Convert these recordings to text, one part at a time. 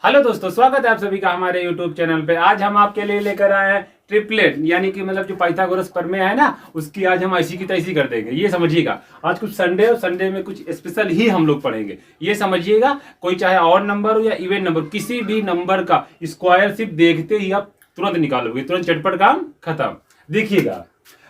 Hello दोस्तों, स्वागत है आप सभी का हमारे यूट्यूब चैनल पे। आज हम आपके लिए लेकर आए हैं ट्रिपलेट, यानी कि मतलब जो पाइथागोरस प्रमेय है ना, उसकी आज हम ऐसी की तैसी कर देंगे। ये समझिएगा, आज कुछ संडे और संडे में कुछ स्पेशल ही हम लोग पढ़ेंगे। ये समझिएगा, कोई चाहे ऑड नंबर हो या इवन नंबर, किसी भी नंबर का स्क्वायर सिर्फ देखते ही आप तुरंत निकालोगे, तुरंत झटपट काम खत्म। देखिएगा,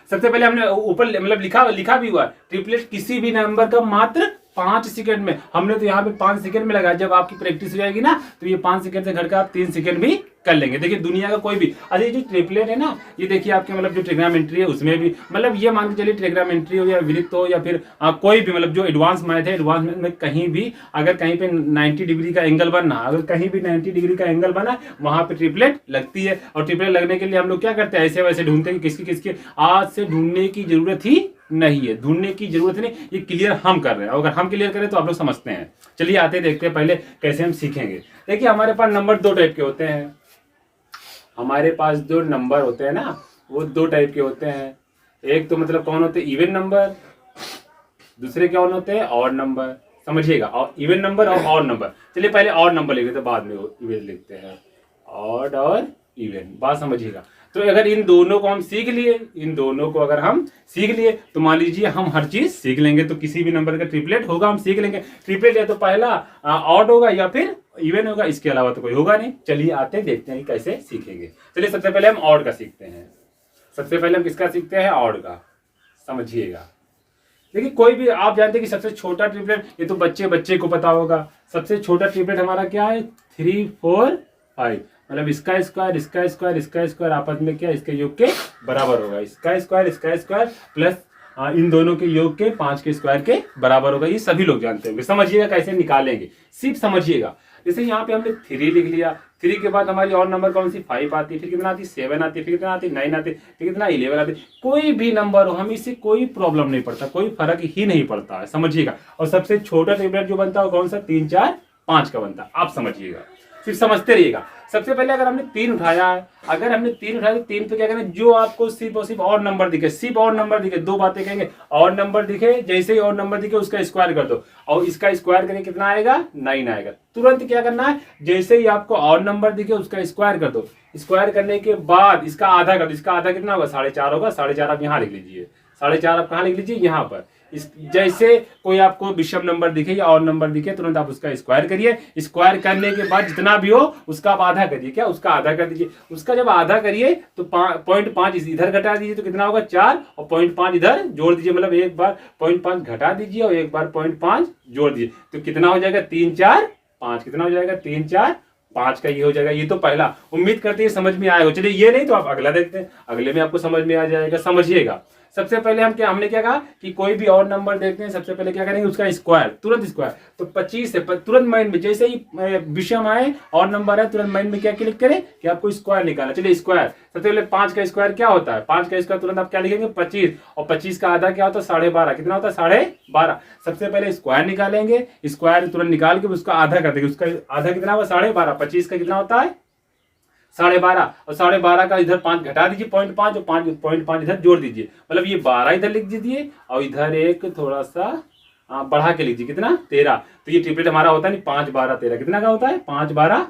सबसे पहले हमने ऊपर मतलब लिखा भी हुआ ट्रिपलेट किसी भी नंबर का मात्र 5 सेकंड में। हमने तो यहाँ पे 5 सेकंड में लगाया। जब आपकी प्रैक्टिस हो जाएगी ना, तो ये 5 सेकंड से घटकर आप 3 सेकंड भी कर लेंगे। देखिए, दुनिया का कोई भी, अरे जो ट्रिपलेट है ना, ये देखिए आपके मतलब जो ट्रिग्नोमेट्री है उसमें भी, मतलब ये मान के चलिए ट्रिग्नोमेट्री हो या वृत्त हो या फिर कोई भी मतलब जो एडवांस मैथ है, एडवांस मैथ में कहीं भी अगर कहीं पे 90 डिग्री का एंगल बनना, अगर कहीं भी 90 डिग्री का एंगल बना, वहां पे ट्रिपलेट लगती है। और ट्रिपलेट लगने के लिए हम लोग क्या करते हैं, ऐसे वैसे ढूंढते हैं कि किसकी किसकी। आज से ढूंढने की जरूरत ही नहीं है, ढूंढने की जरूरत नहीं, ये क्लियर हम कर रहे हैं। अगर हम क्लियर करें तो आप लोग समझते हैं। चलिए आते देखते हैं पहले कैसे हम सीखेंगे। देखिए, हमारे पास नंबर दो टाइप के होते हैं। हमारे पास जो नंबर होते हैं ना, वो दो टाइप के होते हैं। एक तो मतलब कौन होते हैं, इवन नंबर। दूसरे कौन होते हैं, ऑड नंबर। समझिएगा, और इवन नंबर और ऑड नंबर। चलिए पहले ऑड नंबर लिख लेते हैं, बाद में इवन लिखते हैं। ऑड और इवन, बात समझिएगा। तो अगर इन दोनों को हम सीख लिए, इन दोनों को अगर हम सीख लिए, तो मान लीजिए हम हर चीज सीख लेंगे। तो किसी भी नंबर का ट्रिपलेट होगा, हम सीख लेंगे। ट्रिपलेट या तो पहला ऑड होगा या फिर इवन होगा, इसके अलावा तो कोई होगा नहीं। चलिए आते देखते हैं कैसे सीखेंगे। चलिए सबसे पहले हम ऑड का सीखते हैं। सबसे पहले हम किसका सीखते हैं, ऑड का। समझिएगा, देखिए कोई भी, आप जानते हैं कि सबसे छोटा ट्रिपलेट, ये तो बच्चे को पता होगा। सबसे छोटा ट्रिपलेट हमारा क्या है, 3 4 5। मतलब इसका स्क्वायर आपस में क्या, इसके योग के बराबर होगा। इसका स्क्वायर प्लस इन दोनों के योग के 5 के स्क्वायर के बराबर होगा। ये सभी लोग जानते होंगे। समझिएगा कैसे निकालेंगे, सिर्फ समझिएगा। जैसे यहाँ पे हमने 3 लिख लिया, 3 के बाद हमारी और नंबर कौन सी, 5 आती है, फिर कितना आती है, 7 आती है, फिर कितना आती है, 9 आती है, फिर कितना 11 आती है। कोई भी नंबर हो, हम इससे कोई प्रॉब्लम नहीं पड़ता, कोई फर्क ही नहीं पड़ता है। समझिएगा, और सबसे छोटा ट्रिपलेट जो बनता है कौन सा, 3 4 5 का बनता है। आप समझिएगा, सिर्फ समझते रहिएगा। सबसे पहले अगर हमने 3 उठाया है, अगर हमने 3 उठाया तो 3 पे क्या करें, जो आपको सिर्फ और सिर्फ और नंबर दिखे, सिर्फ और नंबर दिखे, दो बातें कहेंगे। और नंबर दिखे, जैसे ही और नंबर दिखे उसका स्क्वायर कर दो, और इसका स्क्वायर करें कितना आएगा, 9 आएगा। तुरंत क्या करना है, जैसे ही आपको और नंबर दिखे उसका स्क्वायर कर दो। स्क्वायर करने के बाद इसका आधा कर दो। इसका आधा कितना होगा, 4.5 होगा। 4.5 आप यहाँ लिख लीजिए। 4.5 आप कहाँ लिख लीजिए, यहाँ पर। इस जैसे कोई आपको विषम नंबर दिखे या और नंबर दिखे, तुरंत आप उसका स्क्वायर करिए। स्क्वायर करने के बाद जितना भी हो उसका आप आधा करिए। क्या, उसका आधा कर दीजिए। उसका जब आधा करिए तो 0.5 इधर घटा दीजिए, तो कितना होगा, 4, और 0.5 इधर जोड़ दीजिए। मतलब एक बार 0.5 घटा दीजिए और एक बार 0.5 जोड़ दीजिए, तो कितना हो जाएगा, 3 4 5। कितना हो जाएगा, 3 4 5 का ये हो जाएगा। ये तो पहला, उम्मीद करते हैं समझ में आएगा। चलिए ये नहीं तो आप अगला देखते हैं, अगले में आपको समझ में आ जाएगा। समझिएगा, सबसे पहले हमने क्या कहा कि कोई भी और नंबर देखते हैं, सबसे पहले क्या करेंगे, उसका स्क्वायर, तुरंत स्क्वायर। तो 25 से तुरंत माइंड में जैसे ही विषम आए और नंबर है, तुरंत माइंड में क्या क्लिक करें कि आपको स्क्वायर निकालना। चलिए स्क्वायर, सबसे पहले 5 का स्क्वायर क्या होता है, 5 का स्क्वायर तुरंत आप क्या लिखेंगे, 25, और 25 का आधा क्या होता है, 12.5। कितना होता है, 12.5। सबसे पहले स्क्वायर निकालेंगे, स्क्वायर तुरंत निकाल के उसका आधा कर देंगे। उसका आधा कितना होगा, 12.5। 25 का कितना होता है, 12.5, और 12.5 का इधर 5 घटा दीजिए, 0.5, और 0.5 इधर जोड़ दीजिए। मतलब ये 12 इधर लिख दीजिए, और इधर एक थोड़ा सा बढ़ा के लीजिए, कितना, 13। तो ये ट्रिपलेट हमारा होता है नहीं, 5 12 13। कितना का होता है, 5 12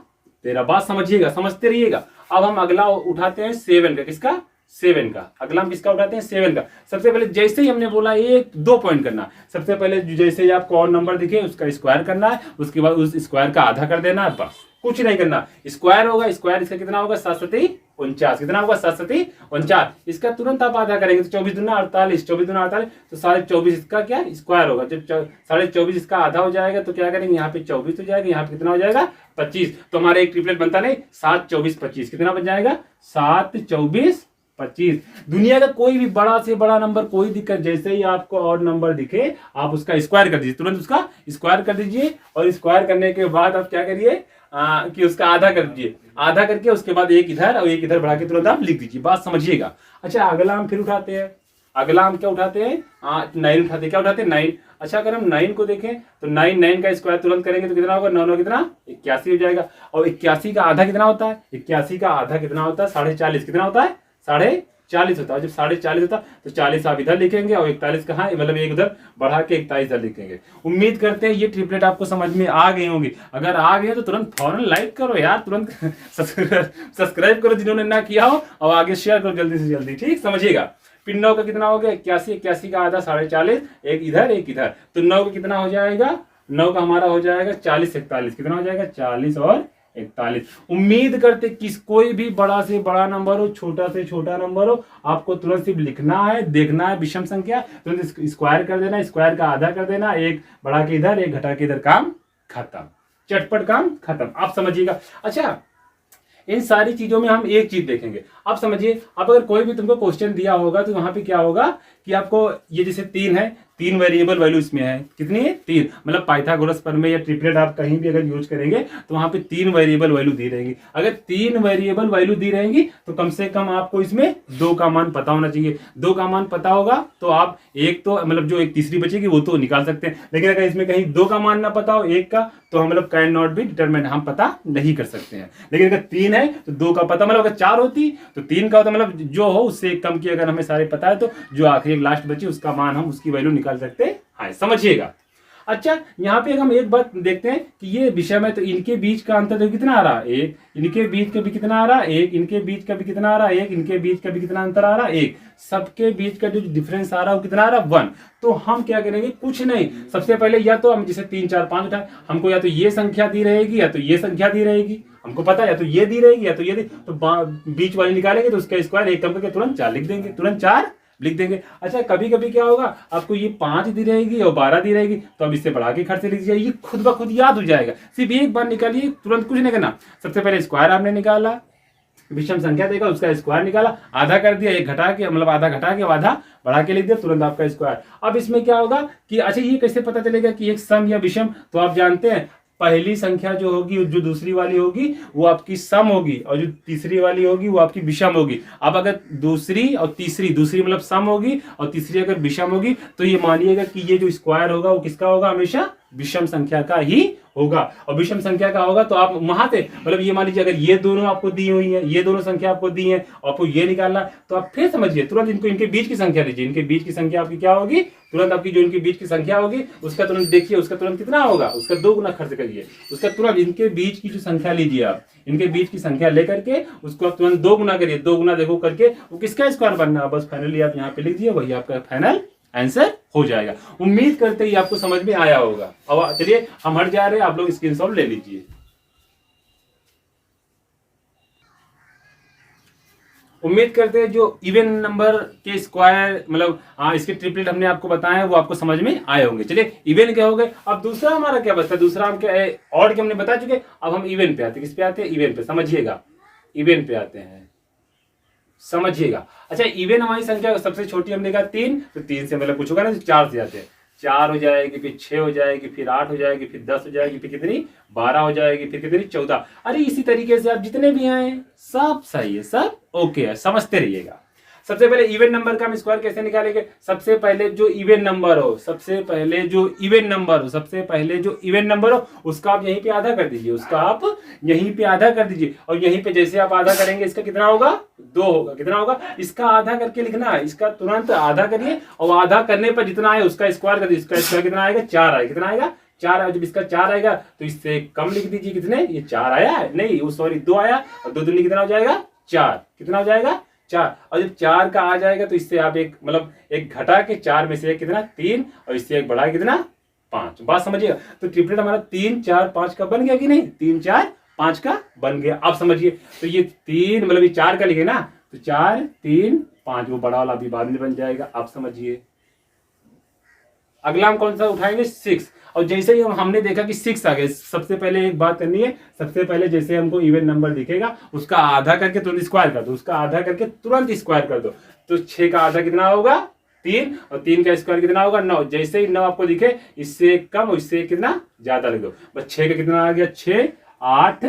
13। बात समझिएगा, समझते रहिएगा। अब हम अगला उठाते हैं 7 का। किसका, 7 का। अगला हम किसका उठाते हैं, 7 का। सबसे पहले जैसे ही हमने बोला 1 2 पॉइंट करना। सबसे पहले जैसे ही आपको और नंबर दिखे उसका स्क्वायर करना है, उसके बाद उस स्क्वायर का आधा कर देना है, बस कुछ नहीं करना। स्क्वायर होगा, स्क्वायर इसका कितना होगा, 7 7 49। कितना होगा, 7 7 49। इसका तुरंत आप आधा करेंगे तो 24 दूना 48, 24 दूना 48, तो 24.5 इसका क्या स्क्वायर होगा। जब 24.5 इसका आधा हो जाएगा तो क्या करेंगे, यहाँ पे 24 हो जाएगा, यहाँ पे कितना हो जाएगा, 25। तो हमारा एक ट्रिपलेट बनता नहीं, 7 24 25। कितना बन जाएगा, 7 24 25। दुनिया का कोई भी बड़ा से बड़ा नंबर, कोई दिक्कत, जैसे ही आपको और नंबर दिखे आप उसका स्क्वायर कर दीजिए, तुरंत उसका स्क्वायर कर दीजिए। और स्क्वायर करने के बाद आप क्या करिए कि उसका आधा कर दीजिए। आधा करके उसके बाद एक इधर और एक इधर बढ़ा के तुरंत आप लिख दीजिए। बात समझिएगा। अच्छा, अगला हम फिर उठाते हैं। अगला हम क्या उठाते हैं, 9 उठाते हैं। क्या उठाते हैं, 9। अच्छा, अगर हम 9 को देखें तो 9 का स्क्वायर तुरंत करेंगे तो कितना होगा, 9 9 कितना, 81 हो जाएगा। और 81 का आधा कितना होता है, 81 का आधा कितना होता है, 40.5। कितना होता है, 40 होता है। जब 40.5 होता तो 40 आप इधर लिखेंगे और 41 कहाँ, मतलब एक उधर बढ़ा के 41 इधर लिखेंगे। उम्मीद करते हैं ये ट्रिपलेट आपको समझ में आ गई होंगी। अगर आ गए तो तुरंत फौरन लाइक करो यार, तुरंत सब्सक्राइब करो जिन्होंने ना किया हो, और आगे शेयर करो जल्दी से जल्दी, ठीक। समझिएगा। फिर 9 का कितना हो गया 81, 81 का आधा 40.5, एक इधर एक इधर, तो 9 का कितना हो जाएगा, 9 का हमारा हो जाएगा 40 41, कितना हो जाएगा 40 और 41। उम्मीद करते किस कोई भी बड़ा से बड़ा नंबर हो, छोटा से छोटा नंबर हो, आपको तुरंत सिर्फ लिखना है, देखना है विषम संख्या, तुरंत स्क्वायर कर देना, स्क्वायर का आधा कर देना, एक बढ़ा के इधर एक घटा के इधर, काम खत्म, चटपट काम खत्म। आप समझिएगा। अच्छा, इन सारी चीजों में हम एक चीज देखेंगे। आप समझिए, अब अगर कोई भी तुमको क्वेश्चन दिया होगा तो वहां पे क्या होगा कि आपको ये जैसे 3 है, 3 वेरिएबल वैल्यू इसमें है, कितनी है 3, मतलब पाइथागोरस प्रमेय या ट्रिपलेट आप कहीं भी अगर यूज करेंगे तो वहां पे 3 वेरिएबल वैल्यू दी रहेगी। अगर 3 वेरिएबल वैल्यू दी रहेंगी तो कम से कम आपको इसमें 2 का मान पता होना चाहिए। 2 का मान पता होगा तो आप एक तो मतलब जो एक तीसरी बचेगी वो तो निकाल सकते हैं, लेकिन अगर इसमें कहीं 2 का मान ना पता हो, 1 का, तो हम मतलब कैन नॉट बी डिटरमिन्ड, हम पता नहीं कर सकते हैं। लेकिन अगर 3 है तो 2 का पता, मतलब अगर 4 होती तो 3 का होता, मतलब जो हो उससे एक कम की अगर हमें सारे पता है तो जो आखिरी लास्ट बची उसका मान हम उसकी वैल्यू निकाल सकते हैं। समझिएगा। अच्छा, यहाँ पे हम एक बात देखते हैं कि ये विषय में तो इनके बीच का अंतर तो कितना आ रहा है 1, इनके बीच का भी कितना आ रहा है 1, इनके बीच का भी कितना आ रहा है 1, इनके बीच का भी कितना अंतर आ रहा है 1, सबके बीच का जो डिफरेंस आ रहा है वो कितना आ रहा है 1। तो हम क्या करेंगे, कुछ नहीं, सबसे पहले या तो हम जैसे 3 4 5 उठाए, हमको या तो ये संख्या दी रहेगी या तो ये संख्या दी रहेगी, हमको पता है या तो ये दी रहेगी या तो ये दी, तो बीच वाली निकालेंगे तो उसका स्क्वायर एक कम करके तुरंत 4 लिख देंगे, तुरंत 4 लिख देंगे। अच्छा, कभी कभी क्या होगा, आपको ये 5 दी रहेगी और 12 दी रहेगी, तो अब इससे बढ़ा के खर्च लिख दीजिए, ये खुद ब खुद याद हो जाएगा। सिर्फ एक बार निकालिए, तुरंत कुछ नहीं करना। सबसे पहले स्क्वायर आपने निकाला, विषम संख्या देगा उसका स्क्वायर निकाला, आधा कर दिया, एक घटा के मतलब आधा घटा के आधा बढ़ा के लिख दिया, तुरंत आपका स्क्वायर। अब इसमें क्या होगा कि अच्छा ये कैसे पता चलेगा कि एक सम या विषम, तो आप जानते हैं पहली संख्या जो होगी, जो दूसरी वाली होगी वो आपकी सम होगी, और जो तीसरी वाली होगी वो आपकी विषम होगी। अब अगर दूसरी और तीसरी, दूसरी मतलब सम होगी और तीसरी अगर विषम होगी, तो ये मानिएगा कि ये जो स्क्वायर होगा वो किसका होगा, हमेशा विषम संख्या का ही होगा। और विषम संख्या का होगा तो आप वहां से मतलब ये मान लीजिए अगर ये दोनों आपको दी हुई है, ये दोनों संख्या आपको दी है, आपको ये निकालना, तो आप फिर समझिए तुरंत इनको इनके बीच की संख्या लीजिए, इनके बीच की संख्या आपकी क्या होगी, तुरंत आपकी जो इनके बीच की संख्या होगी उसका तुरंत देखिए, उसका तुरंत कितना होगा, उसका 2 गुना खर्च करिए, उसका तुरंत इनके बीच की जो संख्या लीजिए आप, इनके बीच की संख्या लेकर के उसको आप तुरंत 2 गुना करिए, 2 गुना देखो करके वो किसका स्क्वायर बनना है, बस फाइनली आप यहाँ पे लिख दिए, वही आपका फाइनल आंसर हो जाएगा। उम्मीद करते ही आपको समझ में आया होगा। अब चलिए हम हट जा रहे हैं, आप लोग स्क्रीनशॉट ले लीजिए। उम्मीद करते हैं जो इवन नंबर के स्क्वायर मतलब इसके ट्रिपलेट हमने आपको बताया वो आपको समझ में आए होंगे। चलिए इवन क्या हो गए, अब दूसरा हमारा क्या बचता है, दूसरा हम क्या ऑड के हमने बता चुके, अब हम इवन पे आते हैं। किस पे आते हैं, इवन पे। समझिएगा, इवन पे आते हैं, समझिएगा। अच्छा, इवन हमारी संख्या सबसे छोटी हमने कहा 3, तो 3 से मतलब कुछ होगा ना, तो 4 से जाते हैं, 4 हो जाएगी, फिर 6 हो जाएगी, फिर 8 हो जाएगी, फिर 10 हो जाएगी, फिर कितनी 12 हो जाएगी, फिर कितनी 14। अरे इसी तरीके से आप जितने भी आए सब सही है, सब ओके है, समझते रहिएगा। सबसे पहले इवन नंबर का हम स्क्वायर कैसे निकालेंगे, सबसे पहले जो इवन नंबर हो, सबसे पहले जो इवन नंबर हो, सबसे पहले जो इवन नंबर हो उसका आप यहीं पे आधा कर दीजिए, उसका आप यहीं पे आधा कर दीजिए, और यहीं पे जैसे आप आधा करेंगे इसका कितना होगा 2 होगा, कितना होगा, इसका आधा करके लिखना है, इसका तुरंत आधा करिए और आधा करने पर जितना आए उसका स्क्वायर कर दीजिए, इसका स्क्वायर कितना आएगा 4 आएगा, कितना आएगा 4 आया। जब इसका 4 आएगा तो इससे कम लिख दीजिए, कितने, ये 4 आया है, नहीं वो सॉरी 2 आया, और 2 दूनी कितना हो जाएगा 4, कितना हो जाएगा 4। और जब 4 का आ जाएगा तो इससे आप एक मतलब एक घटा के 4 में से एक कितना 3 और इससे एक बढ़ा कितना 5। बात समझिएगा। तो ट्रिपलेट हमारा 3 4 5 का बन गया कि नहीं, 3 4 5 का बन गया। आप समझिए, तो ये 3 मतलब ये 4 का लिखे ना, तो 4 3 5 वो बड़ा वाला भी बाद में बन जाएगा। आप समझिए। अगला हम कौन सा उठाएंगे 6, और जैसे ही हमने देखा कि 6 आ गए, सबसे पहले एक बात करनी है, सबसे पहले जैसे हमको इवन नंबर दिखेगा उसका आधा करके तुरंत स्क्वायर कर दो, उसका आधा करके तुरंत स्क्वायर कर दो। तो 6 का आधा कितना होगा 3, और 3 का स्क्वायर कितना होगा 9। जैसे ही 9 आपको दिखे इससे कम और इससे कितना ज्यादा लिख दो, बस 6 का कितना आ गया 6 8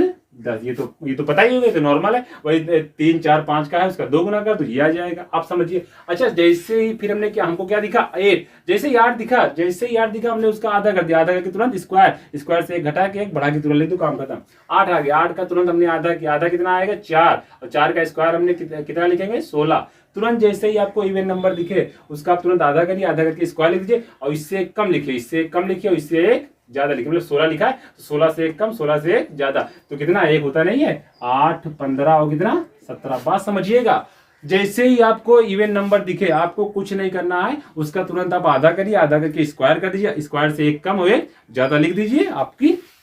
10, ये तो पता ही होगा, तो नॉर्मल है। वही 3 4 5 का है, उसका 2 गुना कर तो ये आ जाएगा, आप समझिए। अच्छा, जैसे ही फिर हमने हमको क्या दिखा 8, जैसे ही 8 दिखा हमने उसका आधा कर दिया, आधा करके तुरंत स्क्वायर से 1 घटा के 1 बढ़ा के तुरंत लिख दो, काम खत्म। 8 आ गया, 8 का तुरंत हमने आधा किया, आधा कितना आएगा 4, और 4 का स्क्वायर हमने कितना लिखेंगे 16। तुरंत जैसे ही आपको इवन नंबर दिखे उसका आप तुरंत आधा करिए, आधा करके स्क्वायर लिख दीजिए, और इससे एक कम लिखिए, इससे एक कम लिखिए, और इससे एक ज्यादा लिखिए। मतलब 16 लिखा है तो 16 से एक कम, 16 से एक ज्यादा, तो कितना 1 होता नहीं है, 8 15 और कितना 17। बात समझिएगा। जैसे ही आपको इवन नंबर दिखे, आपको कुछ नहीं करना है, उसका तुरंत आप आधा करिए, आधा करके स्क्वायर कर दीजिए, स्क्वायर से एक कम और एक ज्यादा लिख दीजिए,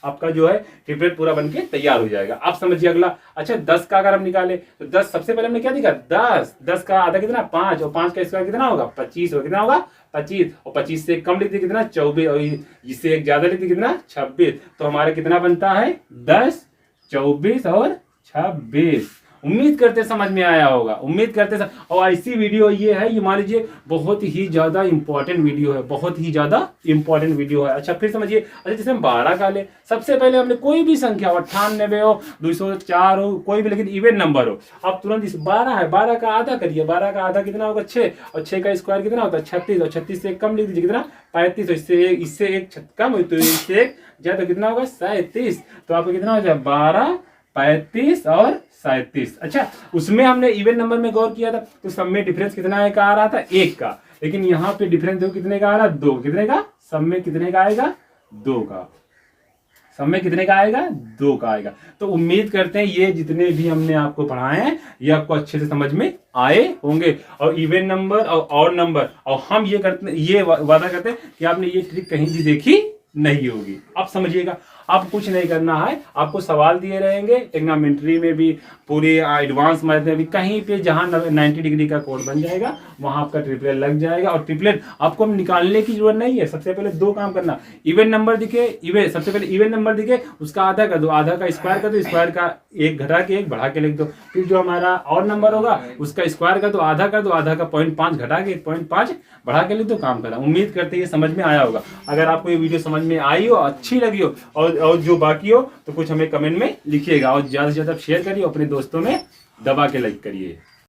आपका जो है ट्रिपलेट पूरा बनके तैयार हो जाएगा। आप समझिए अगला। अच्छा, 10 का अगर हम निकाले तो 10 सबसे पहले हमने क्या दिखा 10 का आधा कितना 5, और 5 का स्क्वायर कितना होगा 25, और कितना होगा 25, और 25 से एक कम लिख दिया कितना 24, और इससे एक ज्यादा लिख दिया कितना 26। तो हमारे कितना बनता है 10 24 और 26। उम्मीद करते समझ में आया होगा, उम्मीद करते और ऐसी वीडियो ये है, ये मान लीजिए बहुत ही ज्यादा इंपॉर्टेंट वीडियो है, बहुत ही ज्यादा इंपॉर्टेंट वीडियो है। अच्छा, फिर समझिए। अच्छा, जैसे हम 12 का ले, सबसे पहले हमने कोई भी संख्या 98 हो 204 हो कोई भी, लेकिन इवन नंबर हो, आप तुरंत इस 12 है, 12 का आधा करिए, 12 का आधा कितना होगा 6, और 6 का स्क्वायर कितना होता है 36, और 36 से एक कम लिख दीजिए कितना 35, इससे एक कम हो तो इससे एक ज्यादा कितना होगा 37। तो आपको कितना हो जाए 12 35 और 37। अच्छा, उसमें हमने इवन नंबर में गौर किया था तो सब में डिफरेंस कितना है का आ रहा था 1 का, लेकिन यहाँ पे डिफरेंस देखो कितने का आ रहा है 2, कितने का सब में कितने का आएगा 2 का, सब में कितने का आएगा 2 का आएगा। तो उम्मीद करते हैं ये जितने भी हमने आपको पढ़ाए हैं ये आपको अच्छे से समझ में आए होंगे। और इवन नंबर और ऑड नंबर, और हम ये वादा करते हैं कि आपने ये ट्रिक कहीं भी देखी नहीं होगी। आप समझिएगा, आप कुछ नहीं करना है, आपको सवाल दिए रहेंगे ट्रिग्नोमेट्री में भी, पूरे एडवांस मैथ में भी, कहीं पे जहां 90 डिग्री का कोण बन जाएगा वहां आपका ट्रिपलेट लग जाएगा। और ट्रिपलेट आपको हम निकालने की जरूरत नहीं है, सबसे पहले 2 काम करना, इवन नंबर दिखे, सबसे पहले इवन नंबर दिखे उसका आधा कर दो, आधा का स्क्वायर कर दो, स्क्वायर का 1 घटा के 1 बढ़ा के लिख दो। फिर जो हमारा और नंबर होगा उसका स्क्वायर कर दो, आधा कर दो, आधा का 0.5 घटा के 1.5 बढ़ा के लिख दो, काम करा। उम्मीद करते हैं ये समझ में आया होगा। अगर आपको ये वीडियो समझ में आई हो, अच्छी लगी हो, और जो बाकी हो तो कुछ हमें कमेंट में लिखिएगा, और ज्यादा से ज्यादा शेयर करिए, अपने दोस्तों में दबा के लाइक करिए।